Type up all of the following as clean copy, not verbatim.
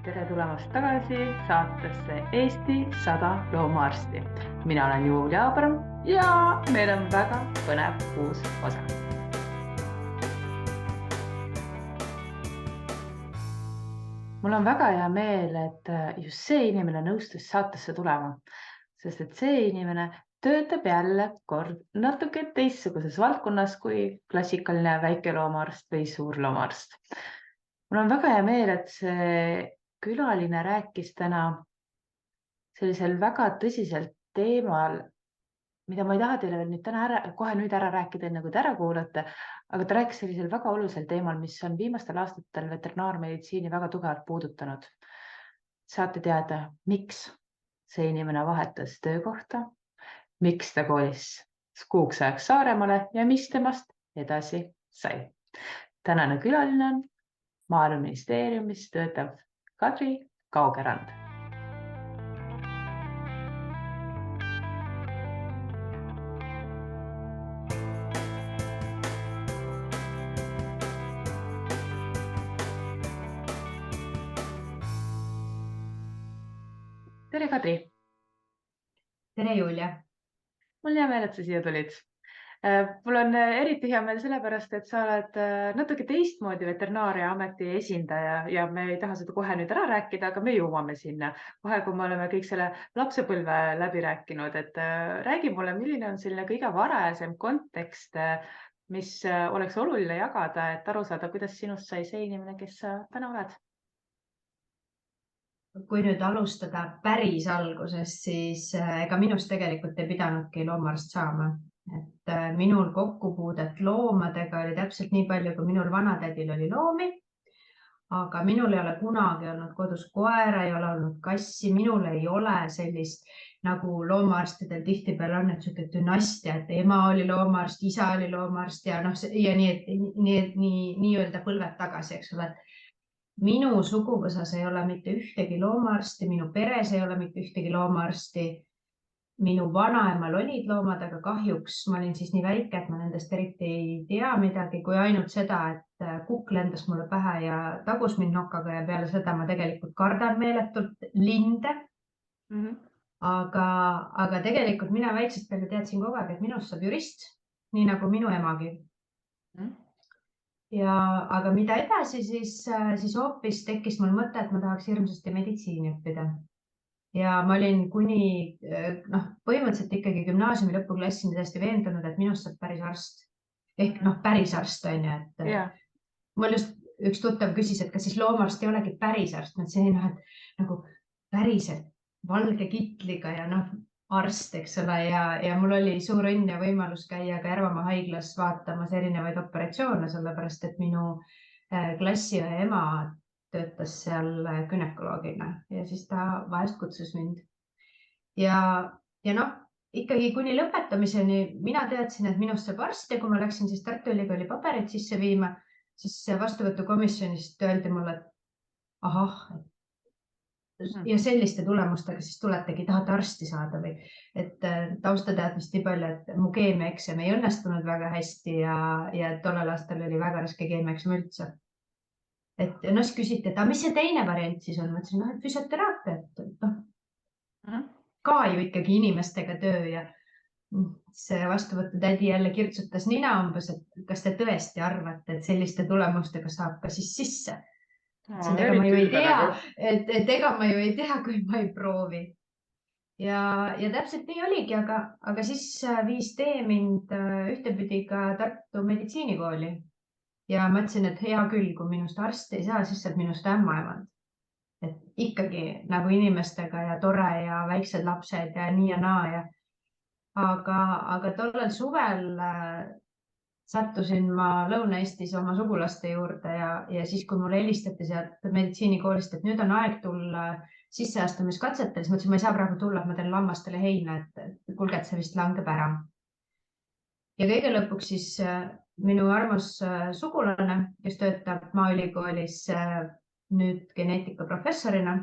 Tere tulemast tagasi saatesse Eesti 100 loomaarsti. Mina olen Julia Abram ja meil on väga põnev uus osa. Mul on väga hea meel, et just see inimene nõustus saatesse tulema, sest et see inimene töötab jälle kord natuke teistsuguses valdkonnas kui klassikaline väikeloomaarst või suurloomaarst. Mul on väga hea meel, et see külaline rääkis täna sellisel väga tõsisel teemal, mida ma ei taha teile veel kohe nüüd ära rääkida, enne kui te ära kuulate, aga ta rääkis sellisel väga olulisel teemal, mis on viimastel aastatel veterinaarmeditsiini väga tugevalt puudutanud. Saate teada, miks see inimene vahetas töökohta, miks ta kolis kuuks ajaks Saaremaale ja mis temast edasi sai. Tänane külaline on Maaeluministeeriumis töötav Kadri Kaugerand. Tere, Kadri! Tere, Julia! Mul hea meel, et sa siia tulid. Mul on eriti hea meel sellepärast, et sa oled natuke teistmoodi veterinaariaameti esindaja ja me ei taha seda kohe nüüd ära rääkida, aga me jõuame sinna. Kohe, kui me oleme kõik selle lapsepõlve läbi rääkinud, et räägi mulle, milline on selline kõige varajasem kontekst, mis oleks oluline jagada, et aru saada, kuidas sinust sai see inimene, kes sa täna oled. Kui nüüd alustada päris algusest, siis ega minust tegelikult ei pidanudki loomaarst saama. Et minul kokkupuudet loomadega oli täpselt nii palju, kui minul vanatädil oli loomi, aga minul ei ole kunagi olnud kodus koera, ei ole olnud kassi, minul ei ole sellist, nagu loomaarstidel tihtipeale on, et siuke dünastia, et ema oli loomaarst, isa oli loomaarst ja nii-öelda põlved tagasi, eks ole. Minu suguvõsas ei ole mitte ühtegi loomaarsti, minu peres ei ole mitte ühtegi loomaarsti. Minu vanaemal olid loomad, aga kahjuks ma olin siis nii väike, et ma nendest eriti ei tea midagi, kui ainult seda, et kukk lendas mulle pähe ja tagus mind nokaga ja peale seda ma tegelikult kardan meeletult linde. Aga tegelikult mina väiksest peale teadsin kogu aeg, et minust saab jurist, nii nagu minu emagi. Aga mida edasi, siis hoopis tekkis mul mõte, et ma tahaks hirmsasti meditsiini õppida. Ja ma olin kuni põhimõtteliselt ikkagi gümnaasiumi lõpuklassini täiesti veendunud, et minust saab päris arst. Ehk päris arst on ju. Mul just üks tuttav küsis, et kas siis loomaarst ei olegi päris arst. Ma ütlesin, et nagu päriselt valge kitliga ja arst, eks ole. Ja mul oli suur õnn ja võimalus käia ka Järvamaa haiglas vaatamas erinevaid operatsioone, sellepärast et minu klassiõe ema töötas seal gynekoloogina ja siis ta vahest kutsus mind. Ja ikkagi kuni lõpetamiseni mina teadsin, et minust saab arst ja kui ma läksin siis Tartu Ülikooli paberit sisse viima, siis vastuvõtukomisjonist öeldi mulle, et ahah, ja selliste tulemustega siis tuletegi, tahate arsti saada või. Et taustateadmist nii palju, et mu keemiaeksam ei õnnestunud väga hästi ja tollel aastal oli väga raske keemiaeksam üldse. Et siis küsiti, et mis see teine variant siis on? Ma ütlesin, et füsioteraapia, ka ju ikkagi inimestega töö ja see vastuvõttu tädi jälle kirtsutas nina umbes, et kas te tõesti arvate, et selliste tulemustega saab ka siis sisse? Ega ma ju ei tea, kui ma ei proovi. Ja täpselt nii oligi, aga siis viis tee mind ühtepidi ka Tartu meditsiinikooli. Ja ma ütlesin, et hea küll, kui minust arst ei saa, siis saab minust ämmaemand. Et ikkagi nagu inimestega ja tore ja väiksed lapsed ja nii ja naa. Aga tollel suvel sattusin ma Lõuna-Eestis oma sugulaste juurde ja siis, kui mulle helistati sealt meditsiinikoolist, et nüüd on aeg tulla sisseastumiskatsetel, siis ma ütlesin, ma ei saa praegu tulla, et ma teen lammastele heina, et kuulge, et see vist langeb ära. Ja kõige lõpuks siis minu armas sugulane, kes töötab Maaülikoolis nüüd geneetika professorina,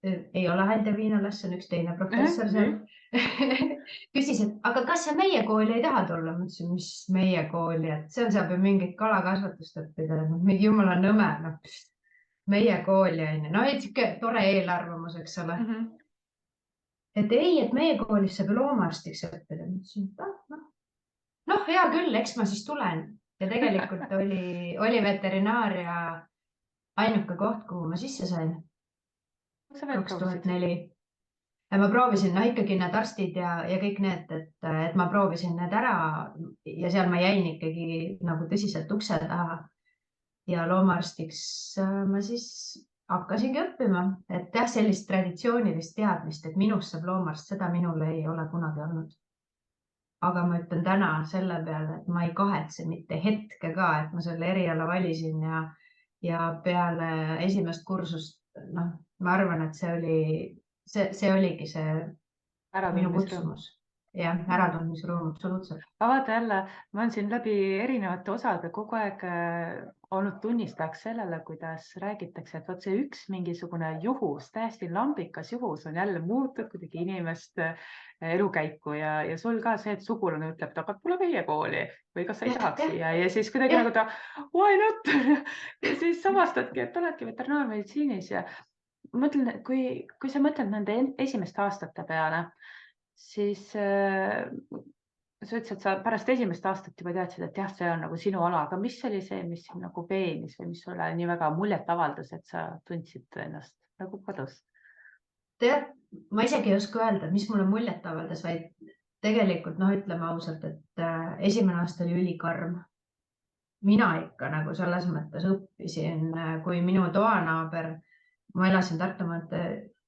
ei ole Hälde Viinalas, see on üks teine professor seal, küsis, et aga kas sa meie kooli ei taha tulla? Ma ütlesin, mis meie kooli, et seal saab ju mingit kalakasvatust õppida, mingi jumala nõme. meie kooli onju, no et siuke tore eelarvamus, eks ole. Mhm. Et ei, et meie koolis saab ju loomaarstiks õppida. Ma ütlesin, et noh, hea küll, eks ma siis tulen. Ja tegelikult oli veterinaaria ainuke koht, kuhu ma sisse sain Kas sa veel proovisid? 2004. Ja ma proovisin, noh ikkagi need arstid ja kõik need, et ma proovisin need ära ja seal ma jäin ikkagi nagu tõsiselt ukse taha. Ja loomaarstiks ma siis hakkasingi õppima, et jah, sellist traditsioonilist teadmist, et minust saab loomaarst, seda minul ei ole kunagi olnud. Aga ma ütlen täna selle peale, et ma ei kahetse mitte hetke ka, et ma selle eriala valisin ja peale esimest kursust, noh, ma arvan, et see oligi see minu Äratundmisrõõm. kutsumus. Jah, äratundmisrõõm, absoluutselt. Aga vaata jälle, ma olen siin läbi erinevate osade kogu aeg olnud tunnistajaks sellele, kuidas räägitakse, et vot see üks mingisugune juhus, täiesti lambikas juhus on jälle muutnud kuidagi inimest elukäiku ja sul ka see, et sugulane ütleb, et aga tule meie kooli või kas sa ei tahaks siia ja siis kuidagi nagu ta why not ja siis avastadki, et oledki veterinaarmeditsiinis ja ma mõtlen, et kui sa mõtled nende esimeste aastate peale, siis sa ütlesid, et sa pärast esimest aastat juba teadsid, et jah, see on nagu sinu ala, aga mis oli see, mis sind nagu veenis või mis sulle nii väga muljet avaldas, et sa tundsid ennast nagu kodus? Tead, ma isegi ei oska öelda, mis mulle muljet avaldas, vaid tegelikult noh, ütleme ausalt, et esimene aasta oli ülikarm. Mina ikka nagu selles mõttes õppisin, kui minu toanaaber, ma elasin Tartumaalt,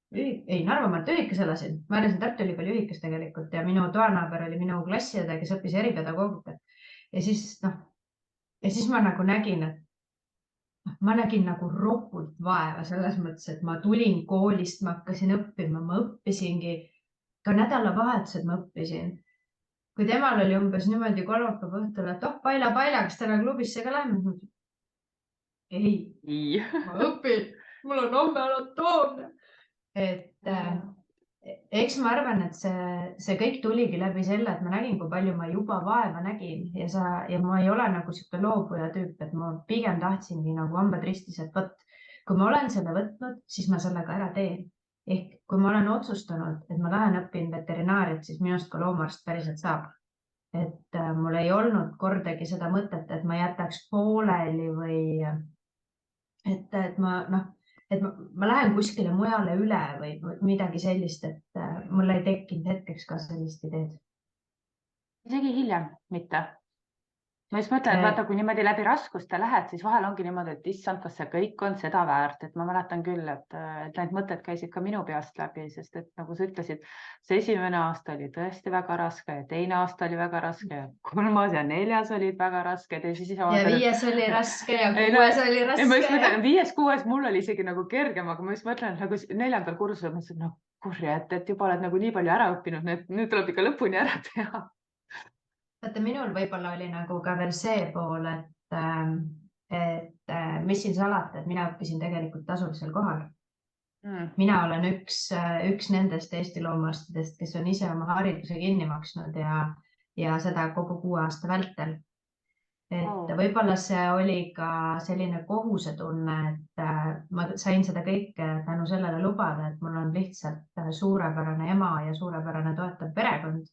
ei Narvamaalt Ühikas elasin, ma elasin Tartu Ülikooli Ühikas tegelikult ja minu toanaaber oli minu klassiõde, kes õppis eripedagoogikat. Ja siis ma nagu nägin, et ma nägin nagu ropult vaeva selles mõttes, et ma tulin koolist, ma hakkasin õppima, ma õppisingi, ka nädalavahetused ma õppisin. Kui temal oli umbes niimoodi kolmapäeva õhtul, et Paila, kas täna klubisse ka lähme? Ei, ma õpin, mul on homme anatoomia. Et eks ma arvan, et see kõik tuligi läbi selle, et ma nägin, kui palju ma juba vaeva nägin ja ma ei ole nagu sihuke loobuja tüüp, et ma pigem tahtsingi nagu hambad ristis, et võt, kui ma olen selle võtnud, siis ma sellega ära teen. Ehk kui ma olen otsustanud, et ma lähen õpin veterinaariat, siis minust ka loomaarst päriselt saab. Et mul ei olnud kordagi seda mõtet, et ma jätaks pooleli või et ma lähen kuskile mujale üle või midagi sellist, et mul ei tekkinud hetkeks ka sellist ideed. Isegi hiljem mitte. Ma just mõtlen, et vaata, kui niimoodi läbi raskuste lähed, siis vahel ongi niimoodi, et issand, kas see kõik on seda väärt, et ma mäletan küll, et need mõtted käisid ka minu peast läbi, sest et nagu sa ütlesid, see esimene aasta oli tõesti väga raske ja teine aasta oli väga raske ja kolmas ja neljas olid väga rasked ja siis ja viies oli raske ja kuues oli raske. Ma just mõtlen, viies, kuues mul oli isegi nagu kergem, aga ma just mõtlen, et nagu neljandal kursusel mõtlesin, et noh, kurja, et juba oled nagu nii palju ära õppinud, nüüd tuleb ikka lõpuni ära teha. Vaata, minul võib-olla oli nagu ka veel see pool, et mis siin salata, et mina õppisin tegelikult tasulisel kohal. Mina olen üks nendest Eesti loomaarstidest, kes on ise oma hariduse kinni maksnud ja seda kogu 6 aasta vältel. Et võib-olla see oli ka selline kohusetunne, et ma sain seda kõike tänu sellele lubada, et mul on lihtsalt suurepärane ema ja suurepärane toetav perekond.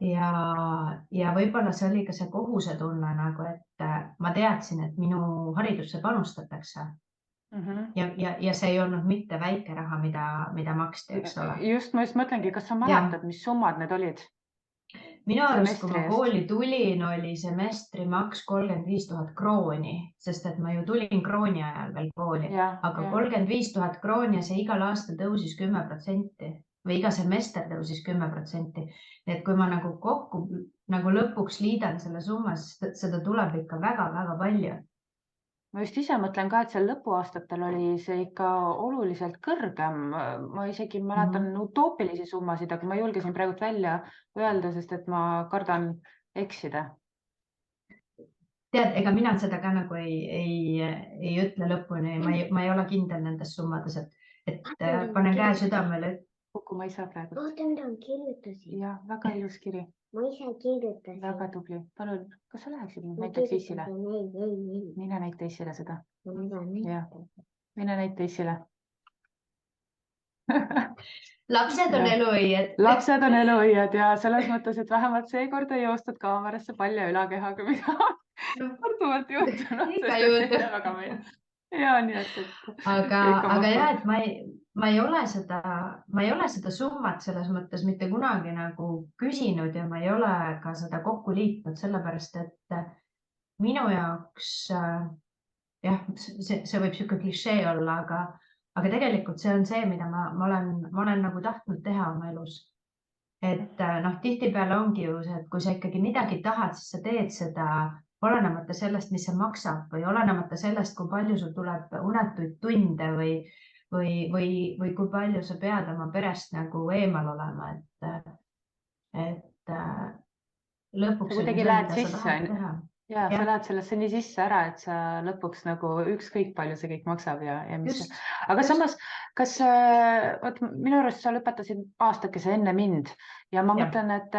Ja võib-olla see oli ka see kohusetunne nagu, et ma teadsin, et minu haridusse panustatakse. Ja see ei olnud mitte väike raha, mida maksti, eks ole. Just, ma just mõtlengi, kas sa mäletad, mis summad need olid? Minu arust, kui ma kooli tulin, oli semestri maks 35 000 krooni, sest et ma ju tulin krooni ajal veel kooli, aga 35 000 krooni ja see igal aastal tõusis 10%. Või iga semester tõusis 10%. Et kui ma nagu kokku nagu lõpuks liidan selle summa, seda tuleb ikka väga-väga palju. Ma just ise mõtlen ka, et seal lõpuaastatel oli see ikka oluliselt kõrgem. Ma isegi mäletan utoopilisi summasid, aga ma julgesin praegu välja öelda, sest et ma kardan eksida. Tead, ega mina seda ka nagu ei ütle lõpuni. Ma ei ole kindel nendes summades, et panen käe südamele. Kuku, ma ei saa praegu. Oota, mida on kirjutasid? Ja, väga ilus kiri. Ma ise kirjutasin. Väga tubli. Palun, kas sa läheksid näiteks Issile? Mine näita Issile seda. Ma mida näita. mine näita isile. Lapsed on Jah. eluõied. Lapsed on eluõied ja selles mõttes, et vähemalt seekord ei joostud kaamerasse palja ülakehaga, mida on korduvalt juhtunud, Ikka sest et juhtub. neile väga meeldib. Ja nii, et Aga kõik on jah, mahkud. et ma ei ole seda summat selles mõttes mitte kunagi nagu küsinud ja ma ei ole ka seda kokku liitnud, sellepärast et minu jaoks jah, see võib siuke klišee olla, aga tegelikult see on see, mida ma olen nagu tahtnud teha oma elus. Et noh, tihtipeale ongi ju see, et kui sa ikkagi midagi tahad, siis sa teed seda olenemata sellest, mis see maksab või olenemata sellest, kui palju sul tuleb unetuid tunde või kui palju sa pead oma perest nagu eemal olema, et lõpuks Sa on ju kuidagi see, lähed mida sa sisse, tahad teha. ja sa Jah. lähed sellesse nii sisse ära, et sa lõpuks nagu ükskõik palju see kõik maksab ja mis. Just, Aga just. samas, kas minu arust sa lõpetasid aastakese enne mind ja ma Jah. mõtlen, et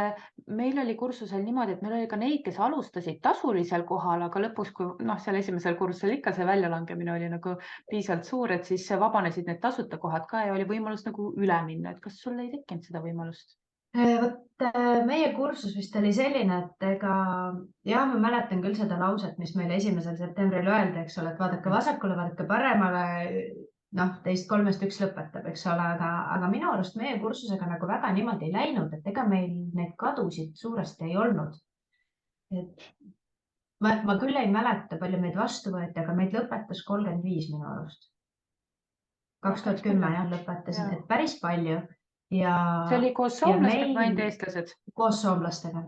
meil oli kursusel niimoodi, et meil oli ka neid, kes alustasid tasulisel kohal, aga lõpuks, kui seal esimesel kursusel ikka see väljalangemine oli nagu piisavalt suur, et siis vabanesid need tasuta kohad ka ja oli võimalus nagu üle minna, et kas sul ei tekkinud seda võimalust? Vot meie kursus vist oli selline, et ega jah, ma mäletan küll seda lauset, mis meile 1. septembril öeldi, eks ole, et vaadake vasakule, vaadake paremale, noh, teist kolmest üks lõpetab, eks ole, aga minu arust meie kursusega nagu väga niimoodi ei läinud, et ega meil neid kadusid suuresti ei olnud. Et ma küll ei mäleta, palju meid vastu võeti, aga meid lõpetas 35 minu arust. 2010 jah, lõpetasin, et päris palju. Ja, see oli koos soomlastega või ainult eestlased? Koos soomlastega.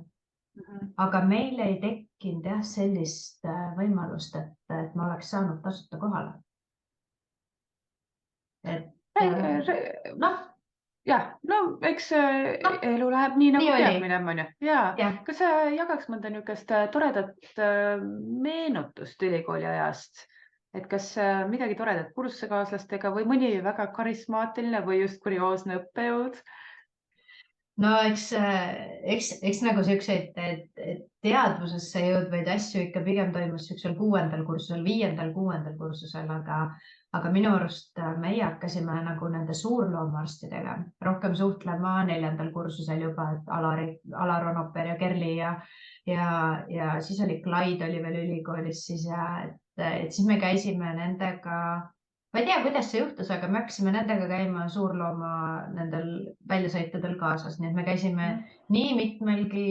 Aga meil ei tekkinud jah sellist võimalust, et ma oleks saanud tasuta kohale. Eks elu läheb nii nagu peab minema. Kas sa jagaks mõnda niisugust toredat meenutust ülikooli ajast? Et kas midagi toredat kursusekaaslastega või mõni väga karismaatiline või just kurioosne õppejõud? No eks nagu siukseid teadvusesse jõudvaid asju ikka pigem toimus siuksel 6. kursusel, 5., 6. kursusel, aga minu arust meie hakkasime nagu nende suurloomaarstidega rohkem suhtlema 4. kursusel juba, et Alar Onoper ja Kerli ja siis oli Clyde oli veel ülikoolis siis et siis me käisime nendega, ma ei tea, kuidas see juhtus, aga me hakkasime nendega käima suurlooma nendel väljasõitudel kaasas, nii et me käisime nii mitmelgi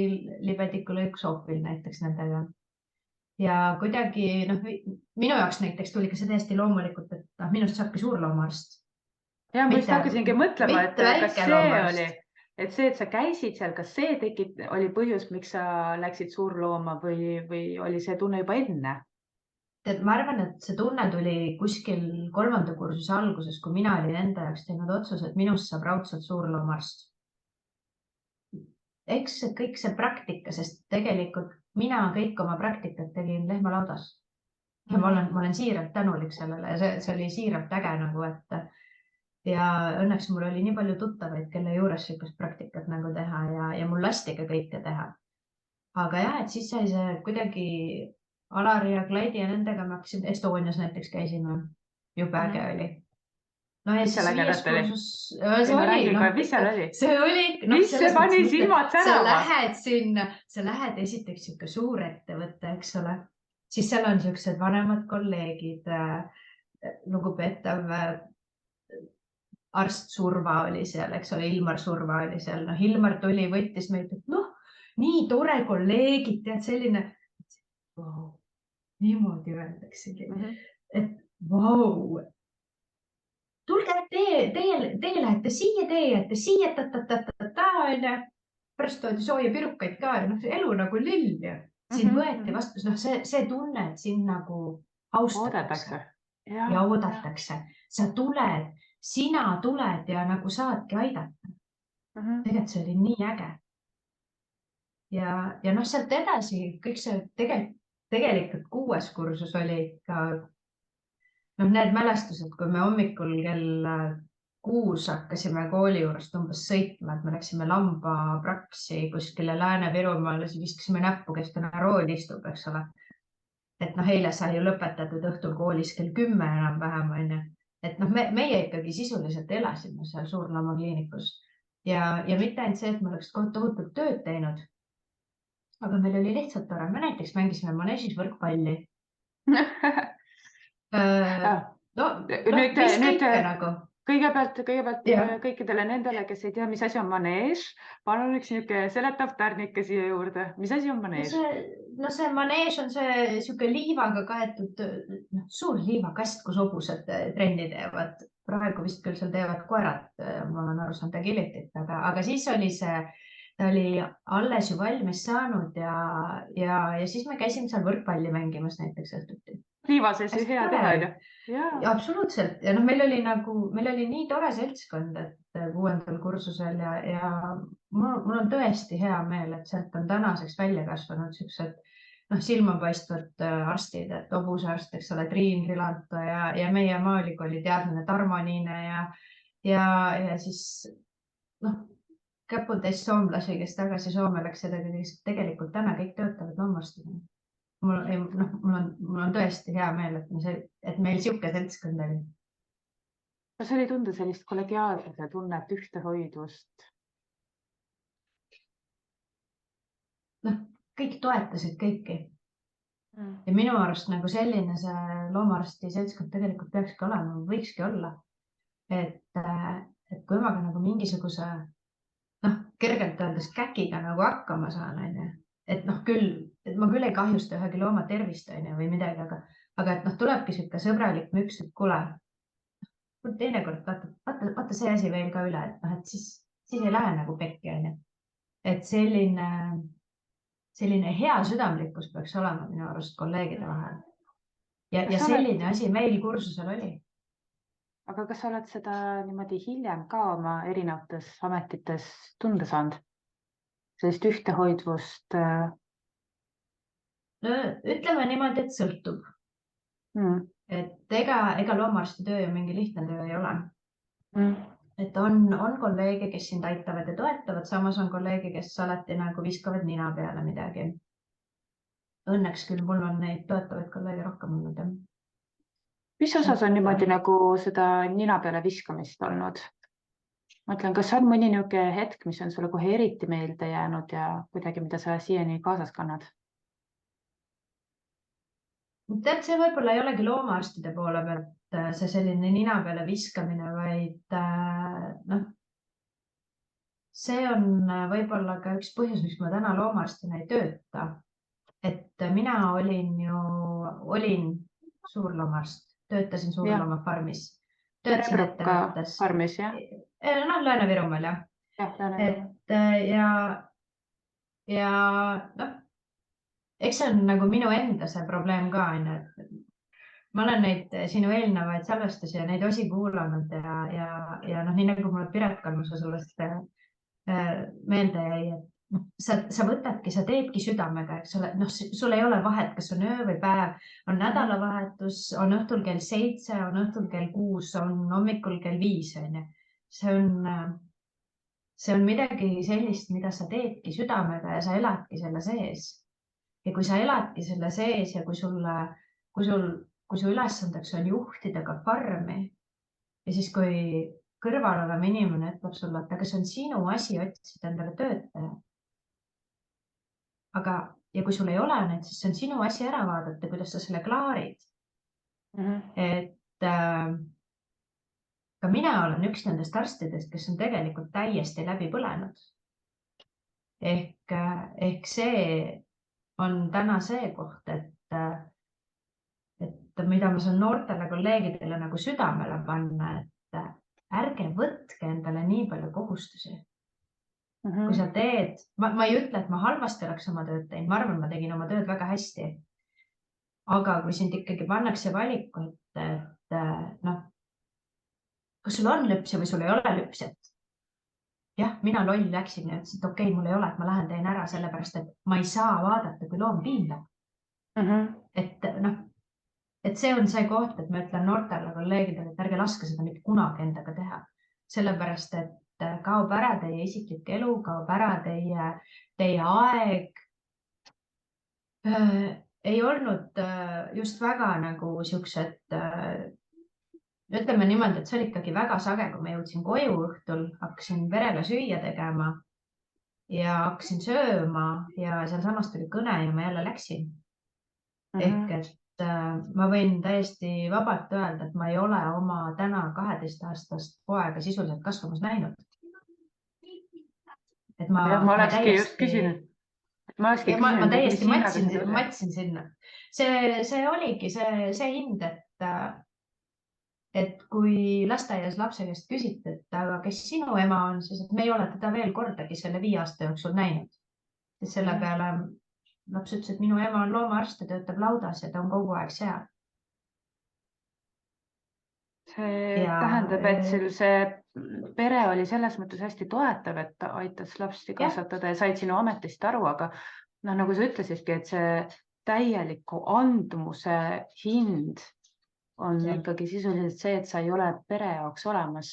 libedikulõiksoopil näiteks nendega. Ja kuidagi, minu jaoks näiteks tuli ka see täiesti loomulikult, et minust saabki suurloomaarst. Ja ma just hakkasingi mõtlema, et kas see oli, et sa käisid seal, kas see oli põhjus, miks sa läksid suurlooma või oli see tunne juba enne? Ma arvan, et see tunne tuli kuskil 3. kursuse alguses, kui mina olin enda jaoks teinud otsuse, et minust saab raudselt suurloomaarst. Eks kõik see praktika, sest tegelikult mina kõik oma praktikat tegin lehmalaudas. Ja ma olen siiralt tänulik sellele ja see oli siiralt äge nagu, et ja õnneks mul oli nii palju tuttavaid, kelle juures sellist praktikat nagu teha ja mul lasti ka kõike teha. Aga jah, et siis sai see kuidagi Alari ja Clyde ja nendega me hakkasime, Estonias näiteks käisime, jube äge oli. No ja siis 5. kursus, see oli, mis see pani silmad särama? Sa lähed esiteks siuke suur ettevõte, eks ole, siis seal on siuksed vanemad kolleegid, lugupeetav arst Surva oli seal, eks ole, Ilmar Surva oli seal, Ilmar tuli, võttis meid, et nii tore kolleegid, tead selline, niimoodi öeldaksegi, et vau, tulge, teie lähete siia, teie jääte siia, onju, pärast toodi sooja pirukaid ka ja elu nagu lill ja sind võeti vastu, see tunne, et sind nagu austatakse ja oodatakse, sa tuled, sina tuled ja nagu saadki aidata. Tegelikult see oli nii äge. Ja sealt edasi kõik see tegelikult 6. kursus oli ikka need mälestused, kui me hommikul kell 6 hakkasime kooli juurest umbes sõitma, et me läksime Lambapraksi kuskile Lääne-Virumaale, siis viskasime näppu, kes täna rooli istub, eks ole. Et eile sai ju lõpetatud õhtul koolis kell 10 enam-vähem, onju. et noh, meie ikkagi sisuliselt elasime seal Suurloomakliinikus ja mitte ainult see, et me oleks tohutult tööd teinud, aga meil oli lihtsalt tore. Me näiteks mängisime maneežis võrkpalli. No, nüüd, mis kõike nagu. kõigepealt Jah. kõikidele nendele, kes ei tea, mis asi on maneež, palun üks niisugune seletav tärnike siia juurde. Mis asi on maneež? See maneež on see siuke liivaga kaetud, suur liivakast, kus hobused trenni teevad. Praegu vist küll seal teevad koerad, ma olen aru saanud agilitit, aga siis oli ta oli alles ju valmis saanud ja siis me käisime seal võrkpalli mängimas näiteks õhtuti. Liiva sees ju hea teha, ju. Absoluutselt. Ja meil oli nii tore seltskond, et 6. kursusel ja mul on tõesti hea meel, et sealt on tänaseks välja kasvanud siuksed silmapaistvad arstid, et hobusearst, eks ole, Triin Rilanto ja meie Maaülikooli teadlane Tarmo Niine ja siis käputäis soomlasi, kes tagasi Soome läks ja tegelikult täna kõik töötavad loomaarstidena. Mul on tõesti hea meel, et meil siuke seltskond oli. Kas oli tunda sellist kollegiaalsuse tunnet, ühtehoidvust? Kõik toetasid kõiki. Ja minu arust nagu selline see loomaarsti seltskond tegelikult peakski olema, võikski olla. Et kui ma ka nagu mingisuguse kergelt öeldes käkiga nagu hakkama saan, et ma küll ei kahjusta ühegi looma tervist või midagi, aga et tulebki siuke sõbralik müks, et kuule, teinekord vaata see asi veel ka üle, et siis ei lähe nagu pekki. Et selline hea südamlikkus peaks olema minu arust kolleegide vahel. Ja selline asi meil kursusel oli. Aga kas sa oled seda niimoodi hiljem ka oma erinevates ametites tunda saanud? Sellist ühtehoidvust? Ütleme niimoodi, et sõltub. Et ega loomaarsti töö ju mingi lihtne töö ei ole. Et on kolleege, kes sind aitavad ja toetavad, samas on kolleege, kes alati nagu viskavad nina peale midagi. Õnneks küll mul on neid toetavaid kolleege rohkem olnud. Mis osas on niimoodi nagu seda nina peale viskamist olnud? Mõtlen, kas on mõni niisugune hetk, mis on sulle kohe eriti meelde jäänud ja kuidagi, mida sa siiani kaasas kannad? Tead, see võib-olla ei olegi loomaarstide poole pealt see selline nina peale viskamine, vaid see on võib-olla ka üks põhjus, miks ma täna loomaarstina ei tööta. Et mina olin suurloomaarst, töötasin suurloomafarmis. Töötasin ettevõttes. Farmis, jah? Lääne-Virumaal, jah. Ja eks see on nagu minu enda see probleem ka. Ma olen neid sinu eelnevaid salvestusi ja neid osi kuulanud ja nii nagu mulle Piret Kalmuse sellest meelde jäi, et sa võtadki, sa teedki südamega, eks ole, sul ei ole vahet, kas on öö või päev, on nädalavahetus, on õhtul kell 7, on õhtul kell 6, on hommikul kell 5. See on midagi sellist, mida sa teedki südamega ja sa eladki selle sees. Ja kui sa eladki selle sees ja kui su ülesandeks on juhtida ka farmi ja siis kui kõrval olev inimene ütleb sulle, et aga see on sinu asi otsida endale töötaja. Ja kui sul ei ole neid, siis see on sinu asi ära vaadata, kuidas sa selle klaarid. Et ka mina olen üks nendest arstidest, kes on tegelikult täiesti läbi põlenud. Ehk see on täna see koht, et mida ma saan noortele kolleegidele nagu südamele panna, et ärge võtke endale nii palju kohustusi. Kui sa teed, ma ei ütle, et ma halvasti oleks oma tööd teinud, ma arvan, ma tegin oma tööd väga hästi. Aga kui sind ikkagi pannakse valiku, et kas sul on lüpsi või sul ei ole lüpsi, jah, mina loll läksin ja ütlesin, et okei, mul ei ole, et ma lähen teen ära sellepärast, et ma ei saa vaadata, kui loom piinleb. Et see on see koht, et ma ütlen noortele kolleegidele, et ärge laske seda mitte kunagi endaga teha. Sellepärast, et kaob ära teie isiklik elu, kaob ära teie aeg. Ei olnud just väga nagu siuksed ütleme niimoodi, et see oli ikkagi väga sage, kui ma jõudsin koju õhtul, hakkasin perele süüa tegema ja hakkasin sööma ja sealsamas tuli kõne ja ma jälle läksin. Ehk et ma võin täiesti vabalt öelda, et ma ei ole oma täna 12-aastast poega sisuliselt kasvamas näinud. Et ma olekski just küsinud. Ma täiesti matsin sinna. See oligi see hind, et kui lasteaias lapse käest küsiti, et aga kes sinu ema on, siis et me ei ole teda veel kordagi selle 5 aasta jooksul näinud. Selle peale laps ütles, et minu ema on loomaarst ja töötab laudas ja ta on kogu aeg seal. See tähendab, et see pere oli selles mõttes hästi toetav, et ta aitas lapsi kasvatada ja said sinu ametist aru, aga nagu sa ütlesidki, et see täieliku andmuse hind on ikkagi sisuliselt see, et sa ei ole pere jaoks olemas.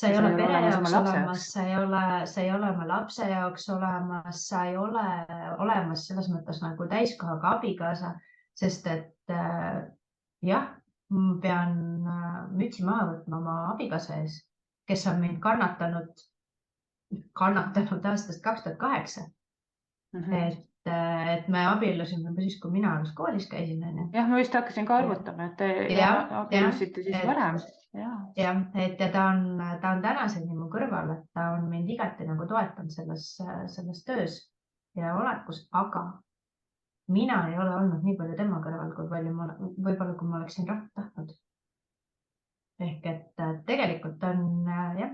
Sa ei ole pere jaoks olemas, sa ei ole oma lapse jaoks olemas, sa ei ole olemas selles mõttes nagu täiskohaga abikaasa, sest et jah, ma pean mütsi maha võtma oma abikaasa ees, kes on mind kannatanud aastast 2008. Et me abiellusime siis, kui mina alles koolis käisin. Jah, ma just hakkasin ka arvutama, et te abiellusite siis varem. Jah, et ta on tänaseni mu kõrval, et ta on mind igati nagu toetanud selles töös ja olekus, aga mina ei ole olnud nii palju tema kõrval, kui võib-olla kui ma oleksin tahtnud. Ehk et tegelikult on jah,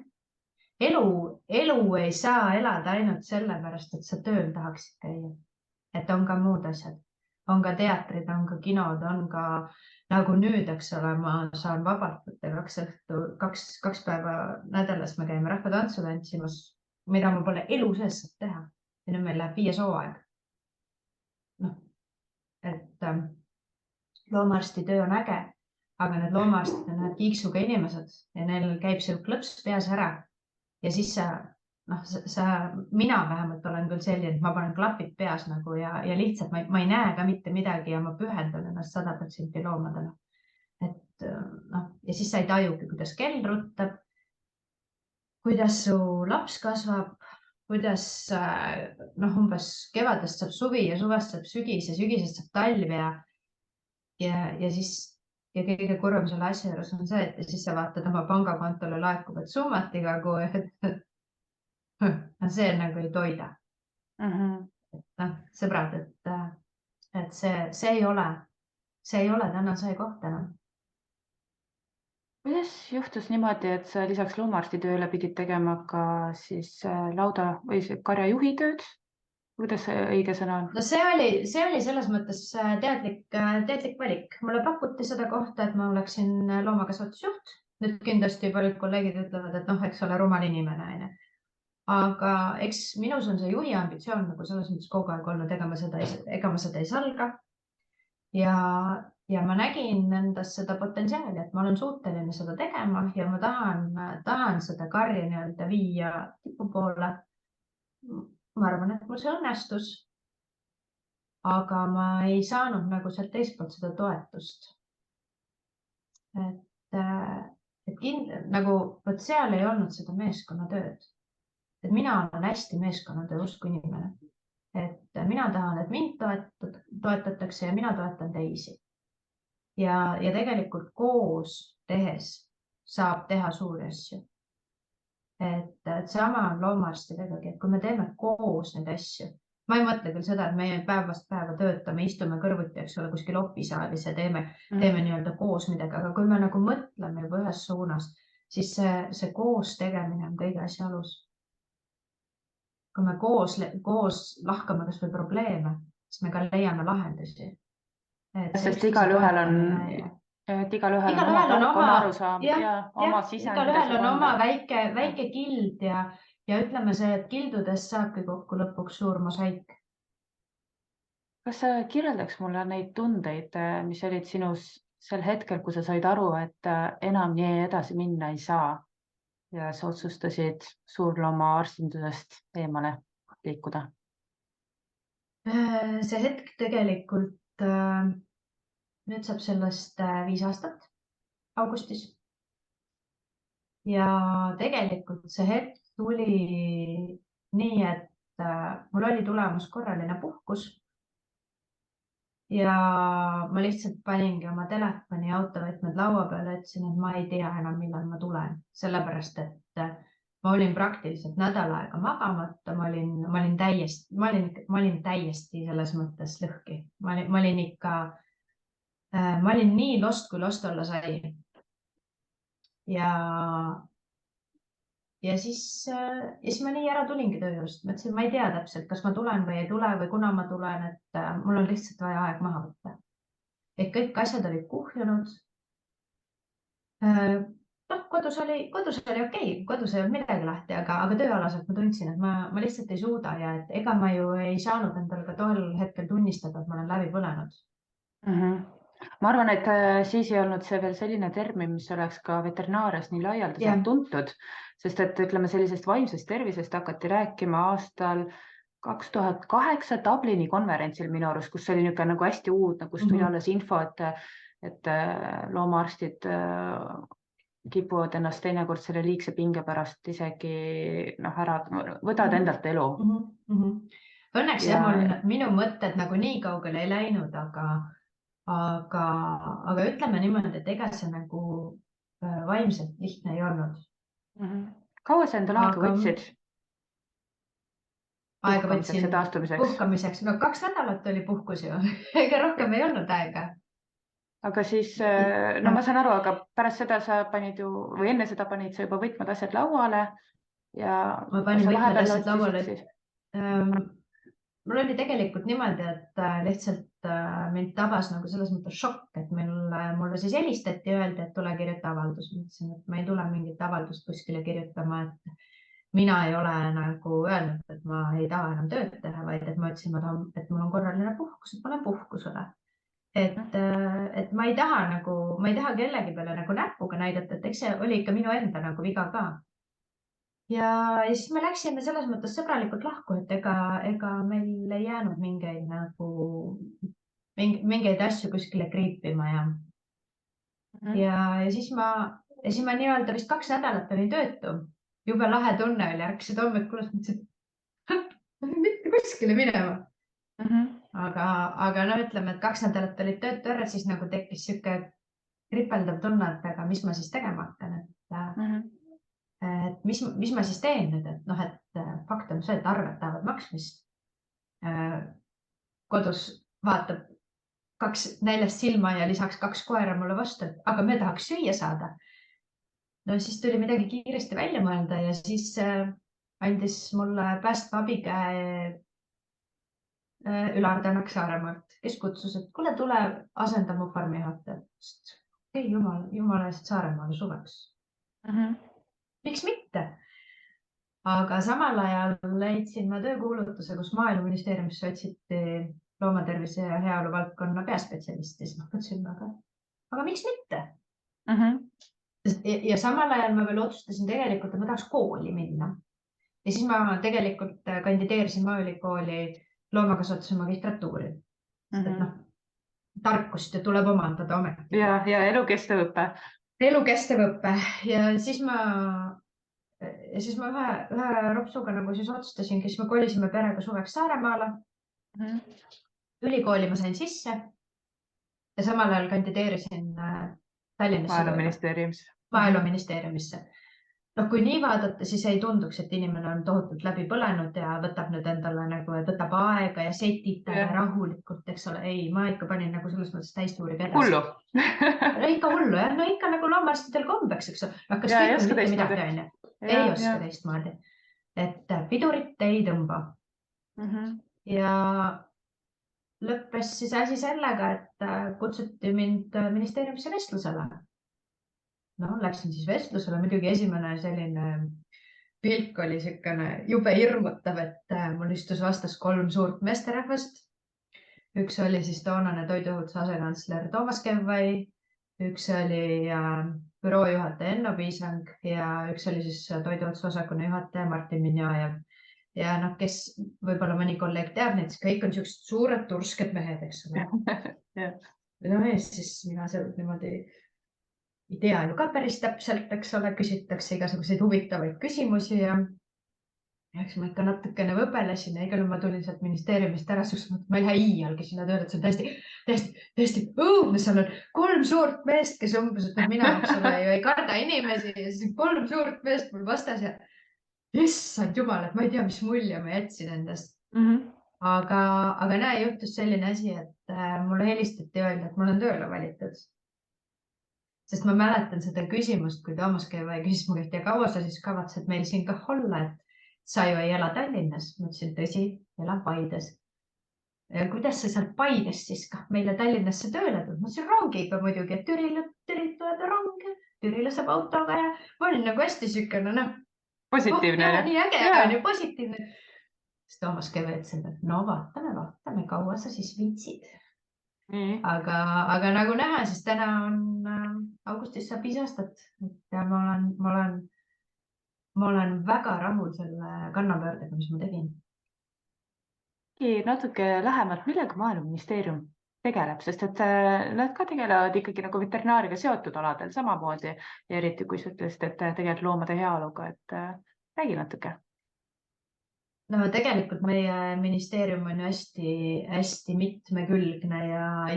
elu ei saa elada ainult sellepärast, et sa tööl tahaksid käia. Et on ka muud asjad, on ka teatrid, on ka kinod, on ka nagu nüüd, eks ole, ma saan vabalt võtta 2 päeva nädalas, me käime rahvatantsu tantsimas, mida ma pole elu sees saab teha. Ja nüüd meil läheb 5. hooaeg. Et loomaarsti töö on äge, aga need loomaarstid on need kiiksuga inimesed ja neil käib see klõps peas ära ja siis mina vähemalt olen küll selline, et ma panen klapid peas nagu ja lihtsalt ma ei näe ka mitte midagi ja ma pühendan ennast 100% loomadele. Ja siis sa ei tajugi, kuidas kell ruttab, kuidas su laps kasvab, kuidas umbes kevadest saab suvi ja suvest saab sügis ja sügisest saab talv ja siis ja kõige kurvem selle asja juures on see, et siis sa vaatad oma pangakontole laekuvat summat iga kuu, see nagu ei toida. Sõbrad, et see ei ole täna see koht enam. Kuidas juhtus niimoodi, et sa lisaks loomaarsti tööle pidid tegema ka siis lauda või karjajuhi tööd? Kuidas see õige sõna on? No see oli selles mõttes teadlik valik. Mulle pakuti seda kohta, et ma oleksin loomakasvatusjuht. Nüüd kindlasti paljud kolleegid ütlevad, et eks ole rumal inimene. Aga eks minus on see juhi ambitsioon nagu selles mõttes kogu aeg olnud, ega ma seda ei salga. Ja ma nägin endas seda potentsiaali, et ma olen suuteline seda tegema ja ma tahan seda karja nii-öelda viia tipu poole. Ma arvan, et mul see õnnestus, aga ma ei saanud nagu sealt teistpoolt seda toetust. Nagu seal ei olnud seda meeskonnatööd. Et mina olen hästi meeskonnatöö usku inimene. Et mina tahan, et mind toetatakse ja mina toetan teisi. Ja tegelikult koos tehes saab teha suuri asju. Et sama on loomaarstidegagi, et kui me teeme koos neid asju, ma ei mõtle küll seda, et meie päevast päeva töötame, istume kõrvuti, eks ole, kuskil opisaalis ja teeme nii-öelda koos midagi, aga kui me nagu mõtleme juba ühes suunas, siis see koos tegemine on kõige asja alus. Kui me koos lahkame kas või probleeme, siis me ka leiame lahendusi. Sest igalühel on oma arusaam ja oma sisend. Igalühel on oma väike kild ja ütleme see, et kildudest saabki kokku lõpuks suur mosaik. Kas sa kirjeldaks mulle neid tundeid, mis olid sinus sel hetkel, kui sa said aru, et enam nii edasi minna ei saa ja sa otsustasid suurloomaarstindusest eemale liikuda? See hetk tegelikult nüüd saab sellest 5 aastat augustis. Ja tegelikult see hetk tuli nii, et mul oli tulemus korraline puhkus. Ja ma lihtsalt paningi oma telefoni ja autovõtmed laua peale, ütlesin, et ma ei tea enam, millal ma tulen, sellepärast et ma olin praktiliselt nädal aega magamata, ma olin täiesti selles mõttes lõhki. Ma olin nii lost, kui lost olla sai. Ja siis ma nii ära tulingi töö juurest. Mõtlesin, ma ei tea täpselt, kas ma tulen või ei tule või kuna ma tulen, et mul on lihtsalt vaja aeg maha võtta. Et kõik asjad olid kuhjunud. Kodus oli okei, kodus ei olnud midagi lahti, aga tööalaselt ma tundsin, et ma lihtsalt ei suuda ja et ega ma ju ei saanud endal ka tol hetkel tunnistada, et ma olen läbi põlenud. Ma arvan, et siis ei olnud see veel selline termin, mis oleks ka veterinaarias nii laialdaselt tuntud, sest et ütleme sellisest vaimsest tervisest hakati rääkima aastal 2008 Dublini konverentsil minu arust, kus oli niisugune nagu hästi uudne, kus tuli alles info, et loomaarstid kipuvad ennast teinekord selle liigse pinge pärast isegi võtavad endalt elu. Õnneks minu mõtted nagu nii kaugele ei läinud, aga ütleme niimoodi, et ega see nagu vaimselt lihtne ei olnud. Kaua sa endale aega võtsid? Aega võtsin puhkamiseks. No 2 nädalat oli puhkus ju. Ega rohkem ei olnud aega. Aga siis, ma saan aru, aga pärast seda sa panid ju, või enne seda panid sa juba võtmed asjad lauale ja... Ma panin võtmed asjad lauale. Mul oli tegelikult niimoodi, et lihtsalt mind tabas nagu selles mõttes šokk, et mulle siis helistati ja öeldi, et tule kirjuta avaldus. Mõtlesin, et ma ei tule mingit avaldust kuskile kirjutama, et mina ei ole nagu öelnud, et ma ei taha enam tööd teha, vaid et ma ütlesin, et mul on korraline puhkus, et ma olen puhkusele. Et ma ei taha kellegi peale nagu näpuga näidata, et eks see oli ikka minu enda nagu viga ka. Ja siis me läksime selles mõttes sõbralikult lahku, et ega meil ei jäänud mingeid asju kuskile kriipima ja siis ma nii-öelda vist 2 nädalat olin töötu. Jube lahe tunne oli, ärkasid hommikul, mõtlesin, mitte kuskile minema. Aga ütleme, et 2 nädalat olid töötu ära, siis nagu tekkis siuke kripeldav tunne, et aga mis ma siis tegema hakkan, et mis ma siis teen nüüd, et fakt on see, et arved tahavad maksmist. Kodus vaatab 2 näljast silma ja lisaks 2 koera mulle vastu, aga me tahaks süüa saada. No siis tuli midagi kiiresti välja mõelda ja siis andis mulle päästva abikäe Ülar Tänak Saaremaalt, kes kutsus, et kuule, tule asenda mu farmi juhataja. Ei, jumala eest Saaremaale suveks. Miks mitte? Aga samal ajal leidsin ma töökuulutuse, kus Maaeluministeeriumisse otsiti loomatervise ja heaolu valdkonna peaspetsialisti. Siis ma mõtlesin, aga miks mitte? Ja samal ajal ma veel otsustasin tegelikult, et ma tahaks kooli minna. Ja siis ma tegelikult kandideerisin Maaülikooli loomakasvatuse magistratuuri. Tarkust tuleb omandada ometi. Ja elukestev õpe. Elukestev õpe ja siis ma ühe ropsuga nagu siis otsustasin, kes me kolisime perega suveks Saaremaale. Ülikooli ma sain sisse ja samal ajal kandideerisin Tallinnasse Maaeluministeeriumisse. Kui nii vaadata, siis ei tunduks, et inimene on tohutult läbi põlenud ja võtab nüüd endale nagu, võtab aega ja setitab rahulikult, eks ole. Ei, ma ikka panin nagu selles mõttes täistuuri pedas. Hullu. Ikka hullu, jah. No ikka nagu loomarstidel kombeks, eks ole. Kas kõik on mitte midagi aine? Ei oska teistmoodi. Et pidurit ei tõmba. Ja lõppes siis asi sellega, et kutsuti mind ministeeriumisse vestlusele. Läksin siis vestlusele, muidugi esimene selline pilk oli siukene jube hirmutav, et mul istus vastas 3 suurt meesterahvast. Üks oli siis toonane toiduohutuse asekantsler Toomas Kevvai, üks oli büroo juhataja Enno Piisang ja üks oli siis toiduohutuse osakonna juhataja Martin Minjajev. Ja kes võib-olla mõni kolleeg teab, need kõik on siuksed suured tursked mehed, eks ole. Siis mina seal niimoodi ei tea ju ka päris täpselt, eks ole, küsitakse igasuguseid huvitavaid küsimusi ja eks ma ikka natukene võbelesin ja igal juhul ma tulin sealt ministeeriumist ära, ma ei lähe iialgi sinna tööle, et see on täiesti õudne, seal on 3 suurt meest, kes umbes, et mina, eks ole, ju ei karda inimesi ja siis 3 suurt meest mul vastas ja issand jumal, et ma ei tea, mis mulje ma jätsin endast. Aga näe, juhtus selline asi, et mulle helistati ja öeldi, et mul on tööle valitud. Sest ma mäletan seda küsimust, kui Toomas Keva küsis mu käest ja kaua sa siis kavatsed meil siin ka olla, et sa ju ei ela Tallinnas. Ma ütlesin, tõsi, elan Paides. Ja kuidas sa sealt Paidest siis ka meile Tallinnasse tööle tulnud? Ma ütlesin rongiga muidugi, et Türile tuleb rong, Türile saab autoga ja ma olin nagu hästi sükene, positiivne. Nii äge on ju, positiivne. Siis Toomas Keva ütles, et no vaatame, kaua sa siis viitsid. Aga nagu näha, siis täna on augustis saab 5 aastat. Ja ma olen väga rahul selle kannapöördega, mis ma tegin. Natuke lähemalt, millega Maaeluministeerium tegeleb, sest et nad ka tegelevad ikkagi nagu veterinaariga seotud aladel samamoodi. Ja eriti kui sa ütlesid, et tegelikult loomade heaoluga, et räägi natuke. No tegelikult meie ministeerium on ju hästi mitmekülgne